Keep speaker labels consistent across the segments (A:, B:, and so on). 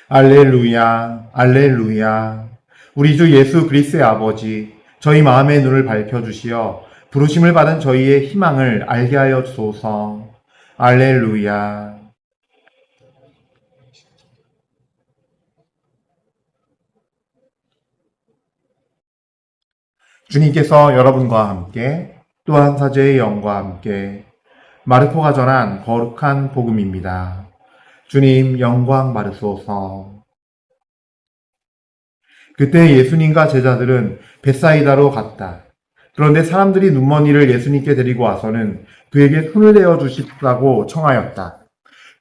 A: 알렐루야, 알렐루야. 우리 주 예수 그리스도의 아버지, 저희 마음의 눈을 밝혀주시어 부르심을 받은 저희의 희망을 알게 하여 주소서. 알렐루야. 주님께서 여러분과 함께 또한 사제의 영과 함께 마르코가 전한 거룩한 복음입니다. 주님 영광 받으소서. 그때 예수님과 제자들은 벳사이다로 갔다. 그런데 사람들이 눈먼이를 예수님께 데리고 와서는 그에게 손을 내어 주십사고 청하였다.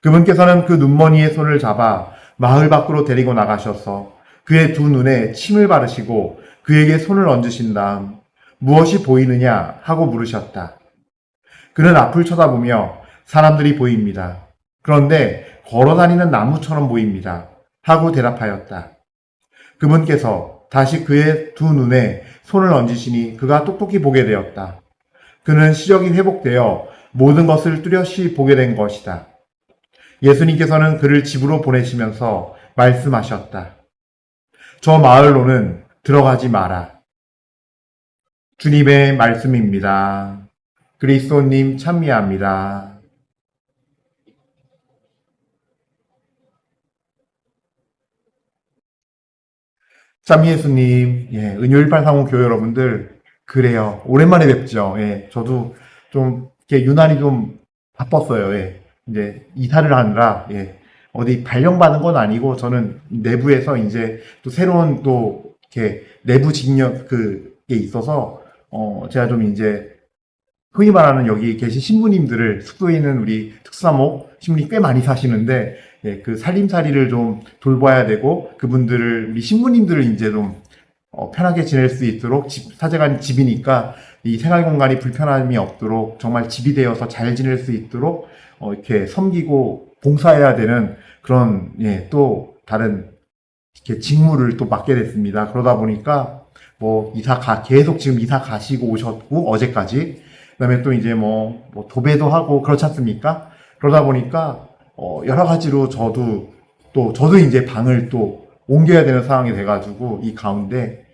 A: 그분께서는 그 눈먼이의 손을 잡아 마을 밖으로 데리고 나가셔서 그의 두 눈에 침을 바르시고 그에게 손을 얹으신 다음 무엇이 보이느냐 하고 물으셨다. 그는 앞을 쳐다보며 사람들이 보입니다. 그런데 걸어다니는 나무처럼 보입니다. 하고 대답하였다. 그분께서 다시 그의 두 눈에 손을 얹으시니 그가 똑똑히 보게 되었다. 그는 시력이 회복되어 모든 것을 뚜렷이 보게 된 것이다. 예수님께서는 그를 집으로 보내시면서 말씀하셨다. 저 마을로는 들어가지 마라. 주님의 말씀입니다. 그리스도님 찬미합니다. 짬 예수님, 은요일팔 상호 교회 여러분들, 그래요. 오랜만에 뵙죠. 저도 좀, 이렇게 유난히 좀 바빴어요. 이제 이사를 하느라, 어디 발령받은 건 아니고, 저는 내부에서 이제 또 새로운 또, 이렇게 내부 직력, 그게 있어서, 제가 좀 이제 흔히 말하는 여기 계신 신부님들을 숙소에 있는 우리 특수사목 신부님 꽤 많이 사시는데 그 살림살이를 좀 돌봐야 되고 그분들을 우리 신부님들을 이제 좀 편하게 지낼 수 있도록 사제가 집이니까 이 생활 공간이 불편함이 없도록 정말 집이 되어서 잘 지낼 수 있도록 이렇게 섬기고 봉사해야 되는 그런 또 다른 이렇게 직무를 또 맡게 됐습니다. 그러다 보니까 뭐 계속 지금 이사 가시고 오셨고 어제까지 그다음에 또 이제 뭐 도배도 하고 그렇지 않습니까? 그러다 보니까 여러 가지로 저도 이제 방을 또 옮겨야 되는 상황이 돼가지고 이 가운데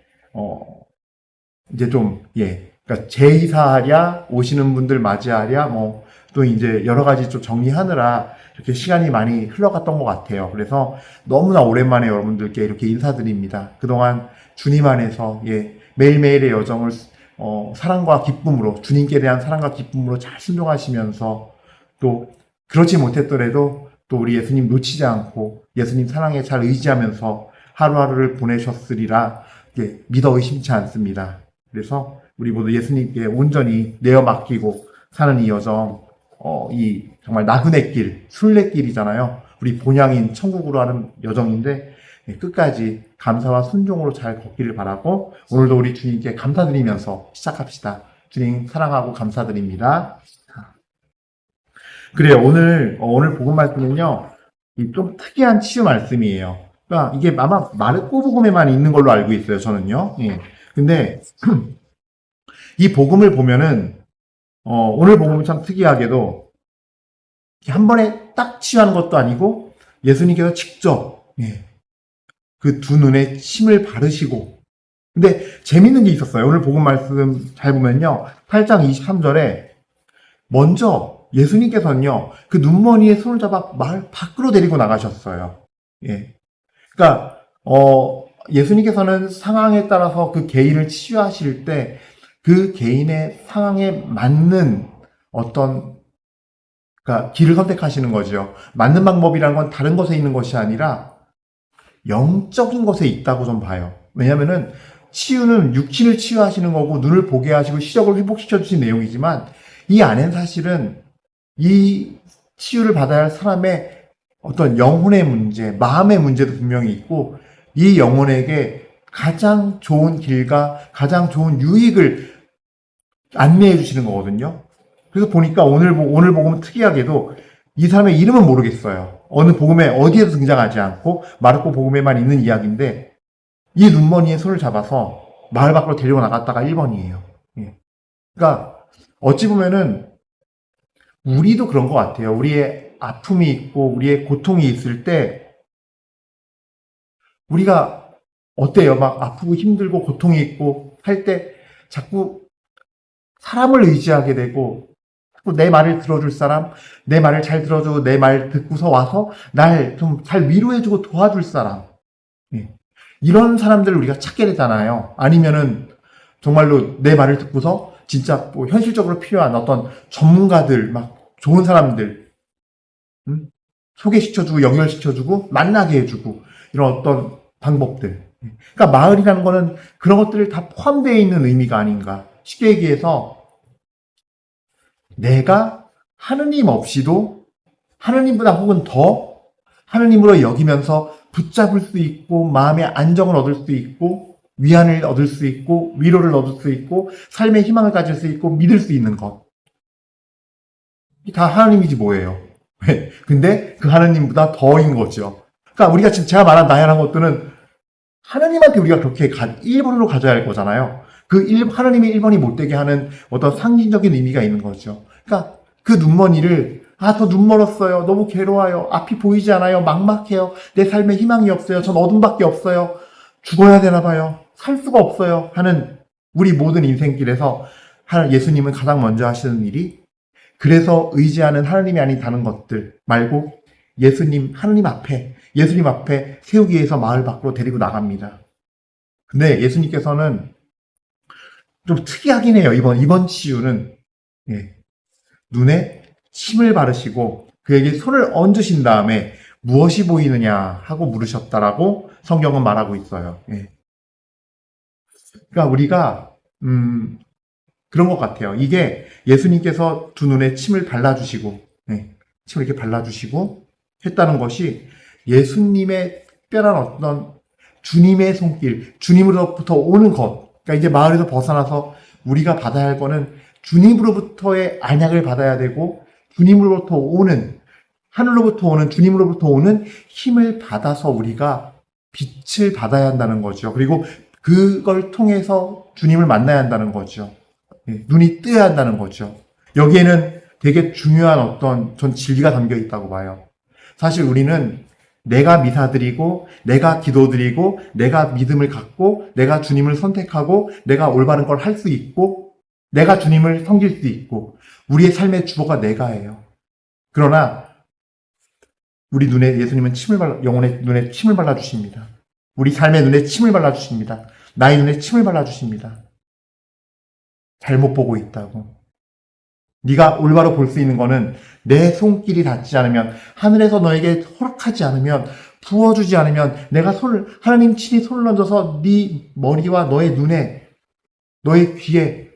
A: 이제 좀 그러니까 재이사하랴 오시는 분들 맞이하랴 뭐 또 이제 여러 가지 좀 정리하느라 이렇게 시간이 많이 흘러갔던 것 같아요. 그래서 너무나 오랜만에 여러분들께 이렇게 인사드립니다. 그동안 주님 안에서 매일매일의 여정을 사랑과 기쁨으로 주님께 대한 사랑과 기쁨으로 잘 순종하시면서 또 그렇지 못했더라도 또 우리 예수님 놓치지 않고 예수님 사랑에 잘 의지하면서 하루하루를 보내셨으리라 믿어 의심치 않습니다. 그래서 우리 모두 예수님께 온전히 내어 맡기고 사는 이 여정, 이 정말 나그네 길, 순례길이잖아요. 우리 본향인 천국으로 하는 여정인데 끝까지 감사와 순종으로 잘 걷기를 바라고 오늘도 우리 주님께 감사드리면서 시작합시다. 주님 사랑하고 감사드립니다. 그래요. 오늘 복음 말씀은요. 좀 특이한 치유 말씀이에요. 그러니까 이게 아마 마르코 복음에만 있는 걸로 알고 있어요. 저는요. 근데 이 복음을 보면은 오늘 복음은 참 특이하게도 한 번에 딱 치유하는 것도 아니고 예수님께서 직접 그 두 눈에 침을 바르시고 근데 재밌는 게 있었어요. 오늘 복음 말씀 잘 보면요. 8장 23절에 먼저 예수님께서는요. 그 눈머니에 손을 잡아 마을 밖으로 데리고 나가셨어요. 그러니까 예수님께서는 상황에 따라서 그 개인을 치유하실 때 그 개인의 상황에 맞는 어떤 그러니까 길을 선택하시는 거죠. 맞는 방법이라는 건 다른 것에 있는 것이 아니라 영적인 것에 있다고 좀 봐요. 왜냐면은 치유는 육신을 치유하시는 거고 눈을 보게 하시고 시력을 회복시켜 주신 내용이지만 이 안엔 사실은 이 치유를 받아야 할 사람의 어떤 영혼의 문제, 마음의 문제도 분명히 있고 이 영혼에게 가장 좋은 길과 가장 좋은 유익을 안내해 주시는 거거든요. 그래서 보니까 오늘 복음은 특이하게도 이 사람의 이름은 모르겠어요. 어느 복음에 어디에도 등장하지 않고 마르코 복음에만 있는 이야기인데 이 눈머니에 손을 잡아서 마을 밖으로 데리고 나갔다가 1번이에요. 그러니까 어찌 보면은 우리도 그런 것 같아요. 우리의 아픔이 있고 우리의 고통이 있을 때 우리가 어때요? 막 아프고 힘들고 고통이 있고 할 때 자꾸 사람을 의지하게 되고 자꾸 내 말을 들어줄 사람, 내 말을 잘 들어주고 내 말 듣고서 와서 날 좀 잘 위로해주고 도와줄 사람. 예. 이런 사람들을 우리가 찾게 되잖아요. 아니면은 정말로 내 말을 듣고서 진짜 뭐 현실적으로 필요한 어떤 전문가들, 막 좋은 사람들, 소개시켜주고 연결시켜주고 만나게 해주고 이런 어떤 방법들. 그러니까 마을이라는 거는 그런 것들을 다 포함되어 있는 의미가 아닌가. 쉽게 얘기해서 내가 하느님 없이도 하느님보다 혹은 더 하느님으로 여기면서 붙잡을 수 있고 마음의 안정을 얻을 수 있고 위안을 얻을 수 있고 위로를 얻을 수 있고 삶의 희망을 가질 수 있고 믿을 수 있는 것. 이게 다 하느님이지 뭐예요. 근데 그 하느님보다 더인 거죠. 그러니까 우리가 지금 제가 말한 나열한 것들은 하느님한테 우리가 그렇게 1번으로 가져야 할 거잖아요. 하느님의 1번이 못되게 하는 어떤 상징적인 의미가 있는 거죠. 그러니까 그 눈먼이를 저 눈 멀었어요. 너무 괴로워요. 앞이 보이지 않아요. 막막해요. 내 삶에 희망이 없어요. 전 어둠밖에 없어요. 죽어야 되나 봐요. 살 수가 없어요. 하는 우리 모든 인생길에서 예수님은 가장 먼저 하시는 일이 그래서 의지하는 하느님이 아닌 다른 것들 말고 예수님 앞에 세우기 위해서 마을 밖으로 데리고 나갑니다. 근데 예수님께서는 좀 특이하긴 해요. 이번 치유는 눈에 침을 바르시고 그에게 손을 얹으신 다음에 무엇이 보이느냐 하고 물으셨다라고 성경은 말하고 있어요. 그러니까 우리가 그런 것 같아요. 이게 예수님께서 두 눈에 침을 발라주시고 침을 이렇게 발라주시고 했다는 것이 예수님의 특별한 어떤 주님의 손길, 주님으로부터 오는 것. 그러니까 이제 마을에서 벗어나서 우리가 받아야 할 거는 주님으로부터의 안약을 받아야 되고 주님으로부터 오는 하늘로부터 오는 주님으로부터 오는 힘을 받아서 우리가 빛을 받아야 한다는 거죠. 그리고 그걸 통해서 주님을 만나야 한다는 거죠. 눈이 뜨야 한다는 거죠. 여기에는 되게 중요한 어떤 전 진리가 담겨 있다고 봐요. 사실 우리는 내가 미사드리고 내가 기도드리고 내가 믿음을 갖고 내가 주님을 선택하고 내가 올바른 걸 할 수 있고 내가 주님을 섬길 수 있고 우리의 삶의 주어가 내가예요. 그러나 우리 눈에 예수님은 영혼의 눈에 침을 발라주십니다. 우리 삶의 눈에 침을 발라주십니다. 나의 눈에 침을 발라주십니다. 잘못 보고 있다고. 네가 올바로 볼 수 있는 거는 내 손길이 닿지 않으면 하늘에서 너에게 허락하지 않으면 부어주지 않으면 내가 하나님 친히 손을 얹어서 네 머리와 너의 눈에 너의 귀에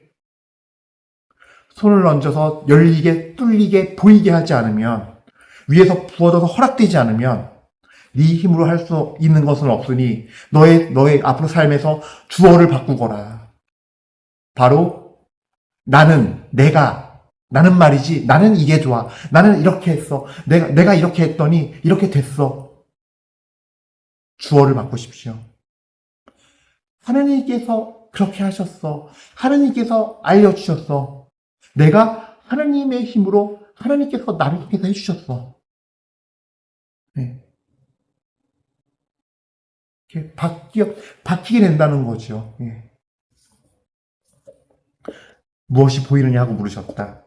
A: 손을 얹어서 열리게 뚫리게 보이게 하지 않으면 위에서 부어져서 허락되지 않으면 네 힘으로 할 수 있는 것은 없으니 너의 앞으로 삶에서 주어를 바꾸거라. 바로 나는 말이지 나는 이게 좋아. 나는 이렇게 했어. 내가 이렇게 했더니 이렇게 됐어. 주어를 바꾸십시오. 하느님께서 그렇게 하셨어. 하느님께서 알려주셨어. 내가 하느님의 힘으로 하나님께서 나를 통해서 해주셨어. 이렇게 바뀌게 된다는 거죠. 무엇이 보이느냐 하고 물으셨다.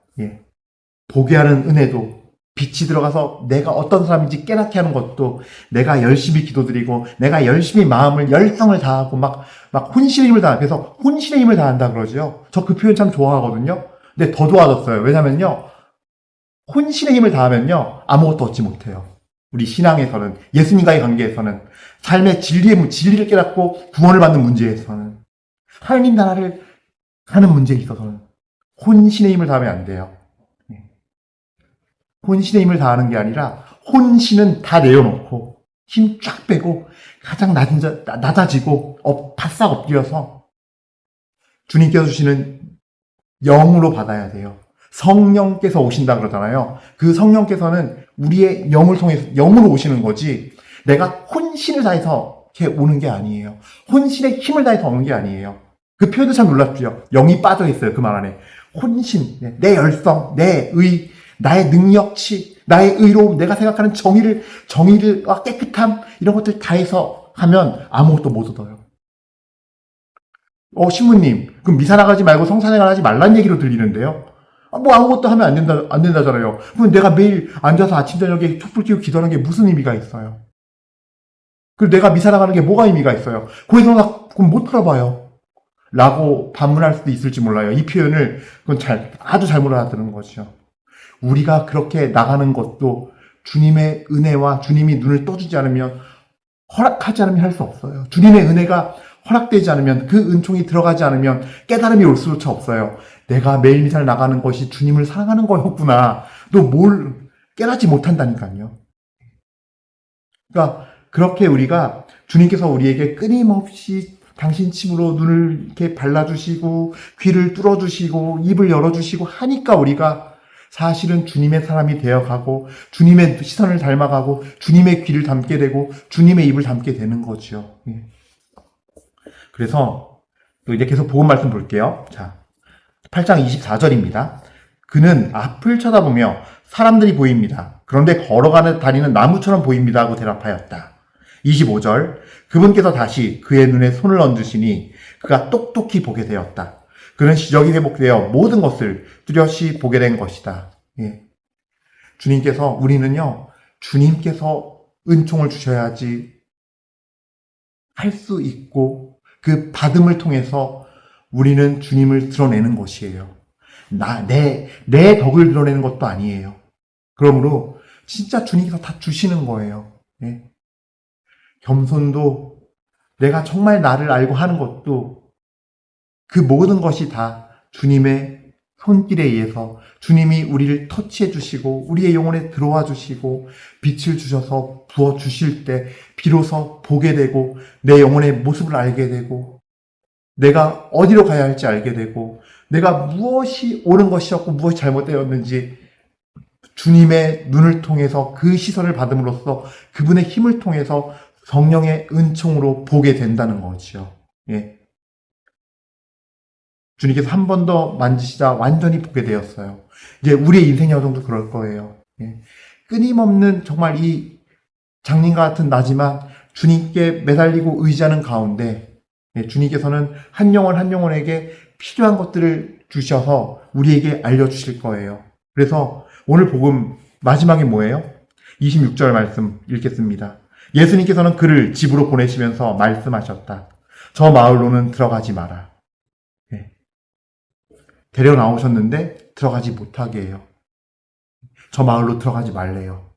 A: 보게 하는 은혜도 빛이 들어가서 내가 어떤 사람인지 깨닫게 하는 것도 내가 열심히 기도드리고 내가 열심히 열성을 다하고 막 혼신의 힘을 다하 그래서 혼신의 힘을 다한다 그러죠. 저 그 표현 참 좋아하거든요. 근데 더 좋아졌어요. 왜냐면요. 혼신의 힘을 다하면요. 아무것도 얻지 못해요. 우리 신앙에서는 예수님과의 관계에서는 삶의 진리를 깨닫고 구원을 받는 문제에서는 하나님 나라를 하는 문제에 있어서는 혼신의 힘을 다하면 안 돼요. 혼신의 힘을 다하는 게 아니라 혼신은 다 내어놓고 힘 쫙 빼고 가장 낮아지고 바싹 엎드려서 주님께서 주시는 영으로 받아야 돼요. 성령께서 오신다 그러잖아요. 그 성령께서는 우리의 영을 통해서 영으로 오시는 거지 내가 혼신을 다해서 이렇게 오는 게 아니에요. 혼신의 힘을 다해서 오는 게 아니에요. 그 표현도 참 놀랍죠. 영이 빠져 있어요. 그 말 안에. 혼신, 내 열성, 내 의, 나의 능력치, 나의 의로움, 내가 생각하는 정의를 깨끗함 이런 것들 다해서 하면 아무것도 못 얻어요. 신부님, 그럼 미사 나가지 말고 성사생활 하지 말란 얘기로 들리는데요. 뭐 아무것도 하면 안 된다잖아요. 그럼 내가 매일 앉아서 아침, 저녁에 촛불 켜고 기도하는 게 무슨 의미가 있어요? 그리고 내가 미사 나가는 게 뭐가 의미가 있어요? 고해성사, 그럼 못 들어봐요. 라고 반문할 수도 있을지 몰라요. 이 표현을, 그건 아주 잘못 알아듣는 거죠. 우리가 그렇게 나가는 것도 주님의 은혜와 주님이 눈을 떠주지 않으면, 허락하지 않으면 할 수 없어요. 주님의 은혜가 허락되지 않으면, 그 은총이 들어가지 않으면 깨달음이 올 수조차 없어요. 내가 매일 미사를 나가는 것이 주님을 사랑하는 거였구나. 또 뭘 깨닫지 못한다니까요. 그러니까 그렇게 우리가 주님께서 우리에게 끊임없이 당신 침으로 눈을 이렇게 발라주시고 귀를 뚫어주시고 입을 열어주시고 하니까 우리가 사실은 주님의 사람이 되어가고 주님의 시선을 닮아가고 주님의 귀를 담게 되고 주님의 입을 담게 되는 거죠. 그래서 또 이제 계속 복음 말씀 볼게요. 자, 8장 24절입니다. 그는 앞을 쳐다보며 사람들이 보입니다. 그런데 걸어가는 다니는 나무처럼 보입니다 하고 대답하였다. 25절, 그분께서 다시 그의 눈에 손을 얹으시니 그가 똑똑히 보게 되었다. 그는 시력이 회복되어 모든 것을 뚜렷이 보게 된 것이다. 예. 주님께서 은총을 주셔야지 할 수 있고 그 받음을 통해서 우리는 주님을 드러내는 것이에요. 내 덕을 드러내는 것도 아니에요. 그러므로 진짜 주님께서 다 주시는 거예요. 예. 겸손도 내가 정말 나를 알고 하는 것도 그 모든 것이 다 주님의 손길에 의해서 주님이 우리를 터치해 주시고 우리의 영혼에 들어와 주시고 빛을 주셔서 부어 주실 때 비로소 보게 되고 내 영혼의 모습을 알게 되고 내가 어디로 가야 할지 알게 되고 내가 무엇이 옳은 것이었고 무엇이 잘못되었는지 주님의 눈을 통해서 그 시선을 받음으로써 그분의 힘을 통해서 성령의 은총으로 보게 된다는 거죠. 예. 주님께서 한 번 더 만지시자 완전히 보게 되었어요. 이제 우리의 인생 여정도 그럴 거예요. 예. 끊임없는 정말 이 장님과 같은 나지만 주님께 매달리고 의지하는 가운데 주님께서는 한 영혼 한 영혼에게 필요한 것들을 주셔서 우리에게 알려주실 거예요. 그래서 오늘 복음 마지막에 뭐예요? 26절 말씀 읽겠습니다. 예수님께서는 그를 집으로 보내시면서 말씀하셨다. 저 마을로는 들어가지 마라. 네. 데려 나오셨는데 들어가지 못하게 해요. 저 마을로 들어가지 말래요.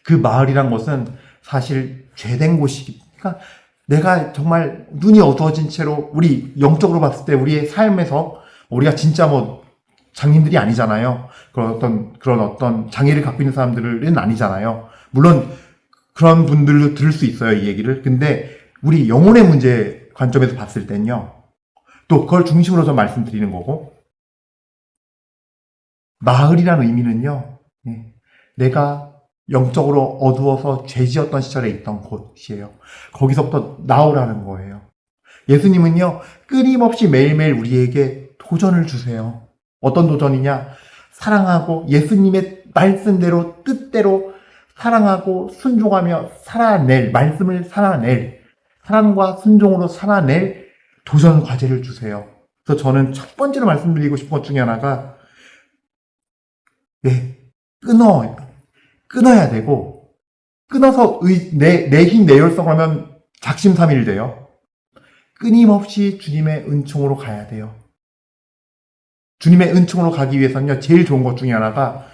A: 그 마을이란 것은 사실 죄된 곳이니까 내가 정말 눈이 어두워진 채로 우리 영적으로 봤을 때 우리의 삶에서 우리가 진짜 장님들이 아니잖아요. 그런 어떤 장애를 갖고 있는 사람들은 아니잖아요. 물론 그런 분들도 들을 수 있어요, 이 얘기를. 근데 우리 영혼의 문제 관점에서 봤을 땐요. 또 그걸 중심으로 좀 말씀드리는 거고. 마을이라는 의미는요. 내가 영적으로 어두워서 죄지었던 시절에 있던 곳이에요. 거기서부터 나오라는 거예요. 예수님은요. 끊임없이 매일매일 우리에게 도전을 주세요. 어떤 도전이냐? 사랑하고 예수님의 말씀대로 뜻대로 사랑하고 순종하며 살아낼, 말씀을 살아낼, 사랑과 순종으로 살아낼 도전 과제를 주세요. 그래서 저는 첫 번째로 말씀드리고 싶은 것 중에 하나가 끊어야 되고 끊어서 내 힘, 내 열성 하면 작심삼일돼요. 끊임없이 주님의 은총으로 가야 돼요. 주님의 은총으로 가기 위해서는요, 제일 좋은 것 중에 하나가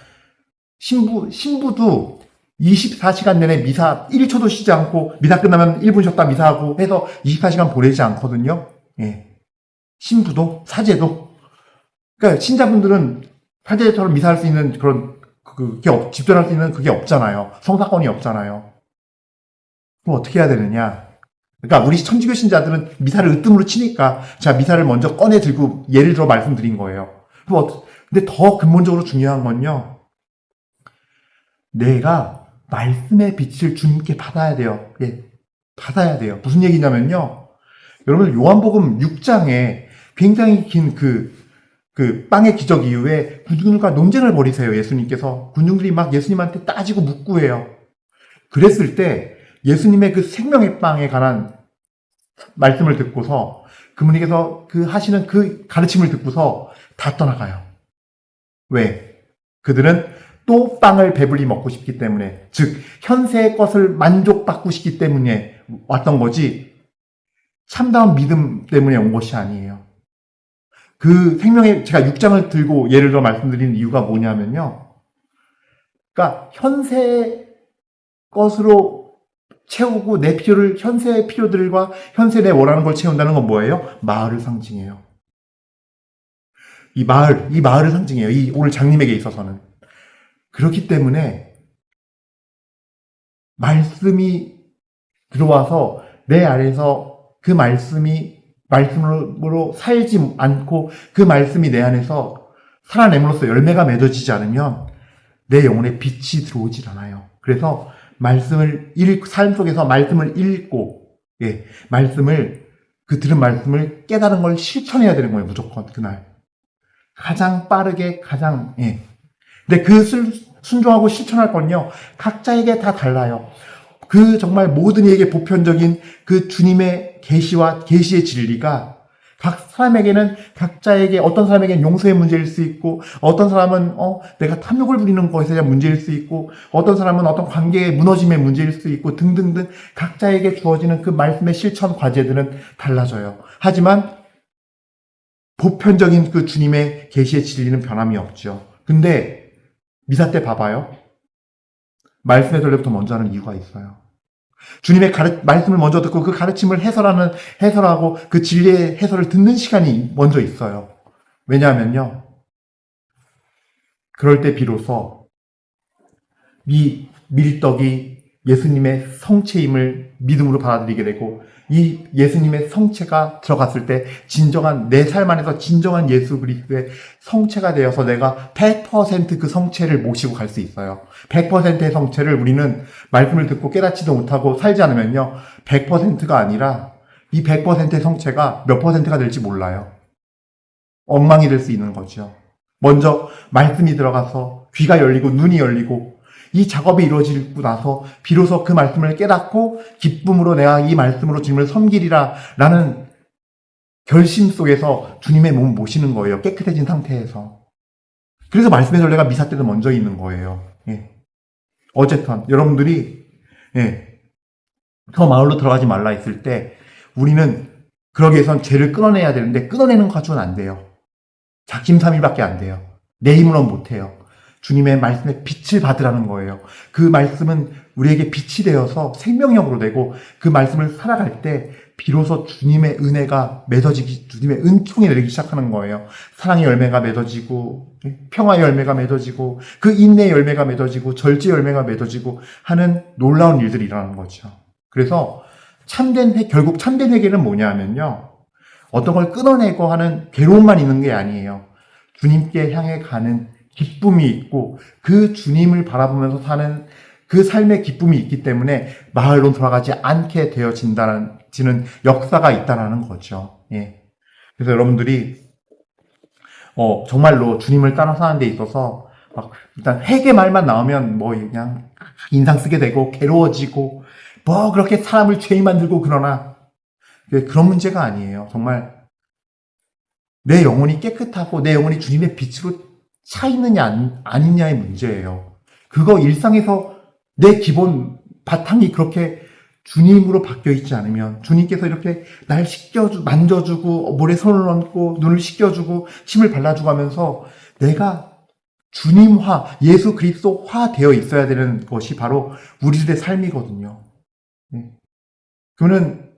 A: 신부도 24시간 내내 미사 1초도 쉬지 않고 미사 끝나면 1분 쉬었다 미사하고 해서 24시간 보내지 않거든요. 예. 신부도 사제도. 그러니까 신자분들은 사제처럼 미사할 수 있는 그런 집전할 수 있는 그게 없잖아요. 성사권이 없잖아요. 그럼 어떻게 해야 되느냐? 그러니까 우리 천주교 신자들은 미사를 으뜸으로 치니까 제가 미사를 먼저 꺼내 들고 예를 들어 말씀드린 거예요. 근데 더 근본적으로 중요한 건요. 내가 말씀의 빛을 주님께 받아야 돼요. 예, 받아야 돼요. 무슨 얘기냐면요. 여러분 요한복음 6장에 굉장히 긴 그 빵의 기적 이후에 군중들과 논쟁을 벌이세요. 예수님께서 군중들이 막 예수님한테 따지고 묻고 해요. 그랬을 때 예수님의 그 생명의 빵에 관한 말씀을 듣고서 그분께서 그 하시는 그 가르침을 듣고서 다 떠나가요. 왜? 그들은 또 빵을 배불리 먹고 싶기 때문에, 즉 현세의 것을 만족받고 싶기 때문에 왔던 거지 참다운 믿음 때문에 온 것이 아니에요. 그 생명의, 제가 6장을 들고 예를 들어 말씀드리는 이유가 뭐냐면요. 그러니까 현세의 것으로 채우고 내 필요를, 현세의 필요들과 현세 내 원하는 걸 채운다는 건 뭐예요? 마을을 상징해요. 이 마을을 상징해요. 이 오늘 장님에게 있어서는. 그렇기 때문에 말씀이 들어와서 내 안에서 그 말씀으로 살지 않고 그 말씀이 내 안에서 살아냄으로써 열매가 맺어지지 않으면 내 영혼에 빛이 들어오질 않아요. 그래서 삶 속에서 말씀을 읽고, 예, 들은 말씀을 깨달은 걸 실천해야 되는 거예요, 무조건, 그날. 가장 빠르게, 예. 근데 순종하고 실천할 건요, 각자에게 다 달라요. 그 정말 모든 이에게 보편적인 그 주님의 계시의 진리가 각 사람에게는 각자에게 어떤 사람에게는 용서의 문제일 수 있고 어떤 사람은 내가 탐욕을 부리는 것에 대한 문제일 수 있고 어떤 사람은 어떤 관계의 무너짐의 문제일 수 있고 등등등 각자에게 주어지는 그 말씀의 실천 과제들은 달라져요. 하지만 보편적인 그 주님의 계시의 진리는 변함이 없죠. 근데 미사 때 봐봐요. 말씀의 전례부터 먼저 하는 이유가 있어요. 주님의 말씀을 먼저 듣고 그 가르침을 해설하고 그 진리의 해설을 듣는 시간이 먼저 있어요. 왜냐하면요. 그럴 때 비로소 이 밀떡이 예수님의 성체임을 믿음으로 받아들이게 되고 이 예수님의 성체가 들어갔을 때 진정한 내 삶 안에서 진정한 예수 그리스도의 성체가 되어서 내가 100% 그 성체를 모시고 갈 수 있어요. 100%의 성체를 우리는 말씀을 듣고 깨닫지도 못하고 살지 않으면요. 100%가 아니라 이 100%의 성체가 몇 %가 될지 몰라요. 엉망이 될 수 있는 거죠. 먼저 말씀이 들어가서 귀가 열리고 눈이 열리고 이 작업이 이루어지고 나서 비로소 그 말씀을 깨닫고 기쁨으로 내가 이 말씀으로 주님을 섬기리라 라는 결심 속에서 주님의 몸을 모시는 거예요. 깨끗해진 상태에서. 그래서 말씀의 전례가 미사 때도 먼저 있는 거예요. 예. 어쨌든 여러분들이 저 마을로 들어가지 말라 했을 때 우리는 그러기 위해선 죄를 끊어내야 되는데 끊어내는 것 가지고는 안 돼요. 작심삼일밖에 안 돼요. 내 힘으로는 못해요. 주님의 말씀에 빛을 받으라는 거예요. 그 말씀은 우리에게 빛이 되어서 생명력으로 되고 그 말씀을 살아갈 때 비로소 주님의 은혜가 주님의 은총이 내리기 시작하는 거예요. 사랑의 열매가 맺어지고 평화의 열매가 맺어지고 그 인내의 열매가 맺어지고 절제의 열매가 맺어지고 하는 놀라운 일들이 일어나는 거죠. 그래서 결국 참된 회개는 뭐냐면요. 어떤 걸 끊어내고 하는 괴로움만 있는 게 아니에요. 주님께 향해 가는 기쁨이 있고 그 주님을 바라보면서 사는 그 삶의 기쁨이 있기 때문에 마을로 돌아가지 않게 되어지는 역사가 있다는 거죠. 예. 그래서 여러분들이 정말로 주님을 따라 사는 데 있어서 일단 회개 말만 나오면 그냥 인상 쓰게 되고 괴로워지고 그렇게 사람을 죄인 만들고 그러나 그런 문제가 아니에요. 정말 내 영혼이 깨끗하고 내 영혼이 주님의 빛으로 차 있느냐 아니냐의 문제예요. 그거 일상에서 내 기본 바탕이 그렇게 주님으로 바뀌어 있지 않으면 주님께서 이렇게 날 만져주고 볼에 손을 얹고 눈을 씻겨주고 침을 발라주고 하면서 내가 주님화, 예수 그리스도화 되어 있어야 되는 것이 바로 우리들의 삶이거든요. 그러면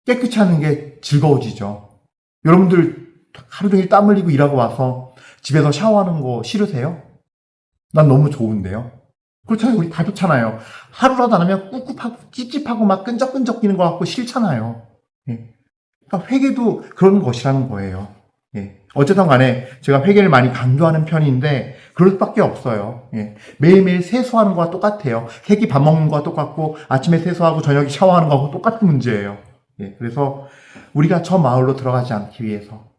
A: 깨끗이 하는 게 즐거워지죠. 여러분들 하루 종일 땀 흘리고 일하고 와서 집에서 샤워하는 거 싫으세요? 난 너무 좋은데요. 그렇잖아요. 우리 다 좋잖아요. 하루라도 안 하면 꿉꿉하고 찝찝하고 막 끈적끈적이는 거 같고 싫잖아요. 예. 그러니까 회개도 그런 것이라는 거예요. 예. 어쨌든 간에 제가 회개를 많이 강조하는 편인데 그럴 수밖에 없어요. 예. 매일매일 세수하는 거와 똑같아요. 새끼 밥 먹는 거와 똑같고 아침에 세수하고 저녁에 샤워하는 거하고 똑같은 문제예요. 예. 그래서 우리가 저 마을로 들어가지 않기 위해서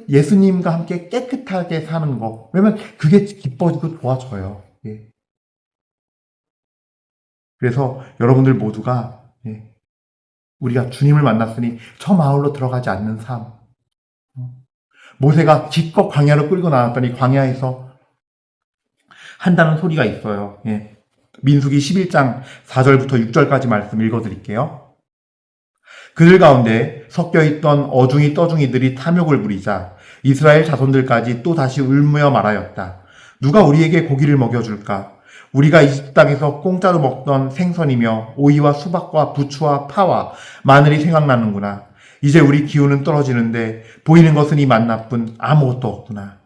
A: 예수님과 함께 깨끗하게 사는 거. 왜냐면 그게 기뻐지고 도와줘요. 예. 그래서 여러분들 모두가 우리가 주님을 만났으니 저 마을로 들어가지 않는 삶. 모세가 기껏 광야로 끌고 나왔더니 광야에서 한다는 소리가 있어요. 민수기 11장 4절부터 6절까지 말씀 읽어드릴게요. 그들 가운데 섞여있던 어중이 떠중이들이 탐욕을 부리자 이스라엘 자손들까지 또 다시 울며 말하였다. 누가 우리에게 고기를 먹여줄까? 우리가 이집트 땅에서 공짜로 먹던 생선이며 오이와 수박과 부추와 파와 마늘이 생각나는구나. 이제 우리 기운은 떨어지는데 보이는 것은 이 만나뿐 아무것도 없구나.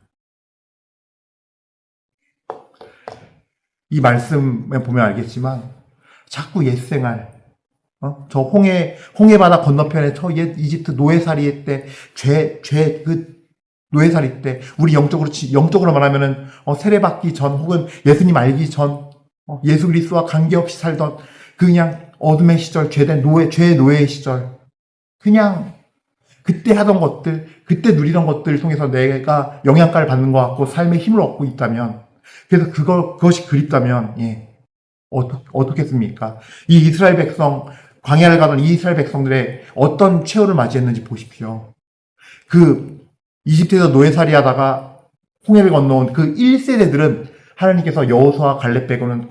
A: 이 말씀에 보면 알겠지만 자꾸 옛생활, 저 홍해 바다 건너편에 저 옛 이집트 노예살이 때, 노예살이 때, 우리 영적으로 말하면은, 세례받기 전, 혹은 예수님 알기 전, 예수 그리스도와 관계없이 살던, 그냥 어둠의 시절, 죄의 노예의 시절, 그냥, 그때 하던 것들, 그때 누리던 것들 통해서 내가 영양가를 받는 것 같고, 삶의 힘을 얻고 있다면, 그래서 그것이 그립다면, 어떻겠습니까? 이 이스라엘 백성, 광야를 가던 이 이스라엘 백성들의 어떤 최후를 맞이했는지 보십시오. 이집트에서 노예살이 하다가 홍해를 건너온 그 1세대들은 하나님께서 여호수아 갈렙 빼고는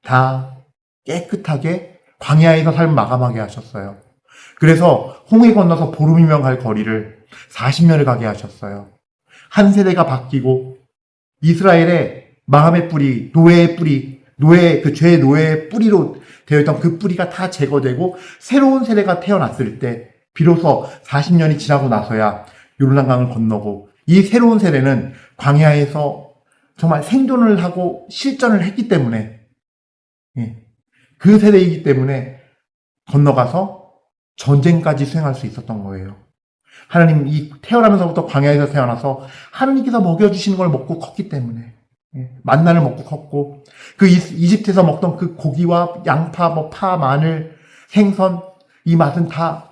A: 다 깨끗하게 광야에서 삶을 마감하게 하셨어요. 그래서 홍해 건너서 보름이면 갈 거리를 40년을 가게 하셨어요. 한 세대가 바뀌고 이스라엘의 마음의 뿌리, 노예의 뿌리, 죄의 노예의 뿌리로 되어 있던 그 뿌리가 다 제거되고 새로운 세대가 태어났을 때 비로소 40년이 지나고 나서야 요르단강을 건너고 이 새로운 세대는 광야에서 정말 생존을 하고 실전을 했기 때문에 그 세대이기 때문에 건너가서 전쟁까지 수행할 수 있었던 거예요. 하나님 태어나면서부터 광야에서 태어나서 하나님께서 먹여주시는 걸 먹고 컸기 때문에 만나를 먹고 컸고 그 이집트에서 먹던 그 고기와 양파, 파, 마늘, 생선 이 맛은 다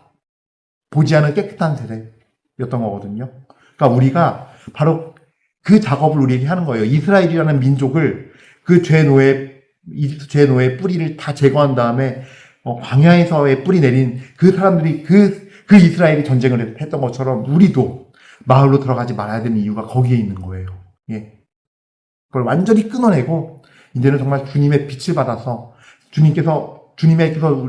A: 보지 않은 깨끗한 세대였던 거거든요. 그러니까 우리가 바로 그 작업을 우리에게 하는 거예요. 이스라엘이라는 민족을 이집트 죄의 노예의 뿌리를 다 제거한 다음에 광야에서의 뿌리 내린 그 사람들이 그 이스라엘이 전쟁을 했던 것처럼 우리도 마을로 들어가지 말아야 되는 이유가 거기에 있는 거예요. 그걸 완전히 끊어내고 이제는 정말 주님의 빛을 받아서 주님께서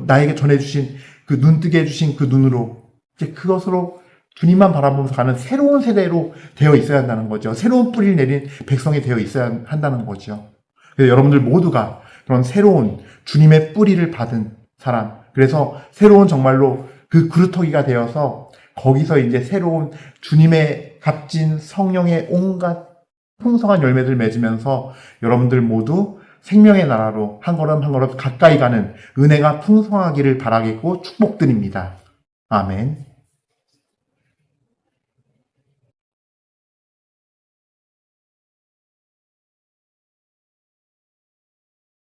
A: 나에게 전해주신 그 눈뜨게 해주신 그 눈으로 이제 그것으로 주님만 바라보면서 가는 새로운 세대로 되어 있어야 한다는 거죠. 새로운 뿌리를 내린 백성이 되어 있어야 한다는 거죠. 그래서 여러분들 모두가 그런 새로운 주님의 뿌리를 받은 사람, 그래서 새로운 정말로 그 그루터기가 되어서 거기서 이제 새로운 주님의 값진 성령의 온갖 풍성한 열매들 맺으면서 여러분들 모두 생명의 나라로 한 걸음 한 걸음 가까이 가는 은혜가 풍성하기를 바라겠고 축복드립니다. 아멘.